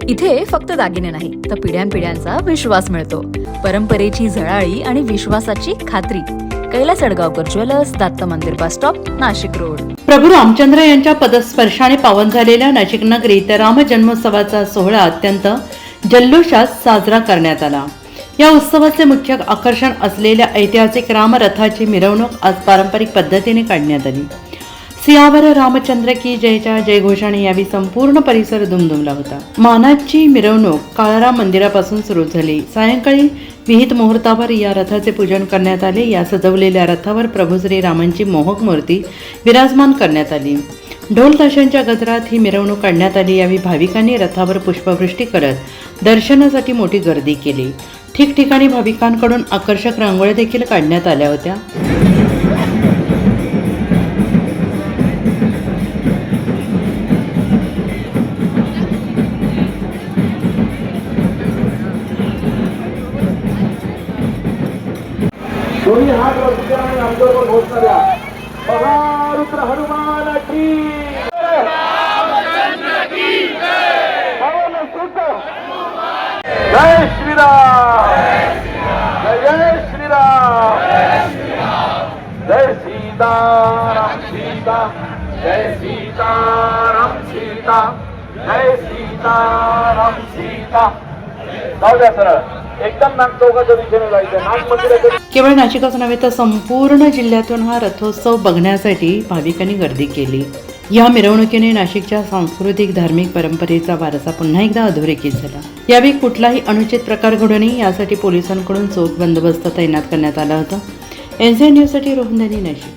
इथे फक्त दागिने नाही तर पिढ्यानपिढ्यांचा विश्वास मिळतो. परंपरेची झळाळी आणि विश्वासाची खात्री. कैलास अडगावकर ज्वेलर्स, दत्त मंदिर बस स्टॉप, नाशिक रोड. प्रभू रामचंद्र यांच्या पदस्पर्शाने पावन झालेल्या नाशिक नगरीत राम जन्मोत्सवाचा सोहळा अत्यंत जल्लोषात साजरा करण्यात आला. या उत्सवाचे मुख्य आकर्षण असलेल्या ऐतिहासिक रामरथाची मिरवणूक आज पारंपरिक पद्धतीने काढण्यात आली. सियावर रामचंद्र की जयच्या जयघोषाने यावेळी संपूर्ण परिसर दुमदुमला होता. मानाची मिरवणूक काळाराम मंदिरापासून सुरू झाली. सायंकाळी विहित मुहूर्तावर या रथाचे पूजन करण्यात आले. या सजवलेल्या रथावर प्रभू श्री रामांची मोहक मूर्ती विराजमान करण्यात आली. ढोल ताशांच्या गजरात ही मिरवणूक काढण्यात आली. यावेळी भाविकांनी रथावर पुष्पवृष्टी करत दर्शनासाठी मोठी गर्दी केली. ठिकठिकाणी भाविकांकडून आकर्षक रांगोळ्या देखील काढण्यात आल्या होत्या. दोन्ही हात वरती आणि आमच्यावर घोषणा द्या. महारुद्र हनुमान की जय श्रीराम, जय श्रीराम, जय सीताराम सीता, जय सीताराम सीता, जय सीताराम सीता. जाऊ द्या सरळ, एकदम नागचौकाच्या दिशेने जायचं. नाग मंदिराच्या केवळ नाशिकच नव्हे तर संपूर्ण जिल्ह्यातून हा रथोत्सव बघण्यासाठी भाविकांनी गर्दी केली. या मिरवणुकीने नाशिकच्या सांस्कृतिक धार्मिक परंपरेचा वारसा पुन्हा एकदा अधोरेखित झाला. यावेळी कुठलाही अनुचित प्रकार घडू नये यासाठी पोलिसांकडून चोख बंदोबस्त तैनात करण्यात आला होता. NCN न्यूजसाठी रोहन दानी, नाशिक.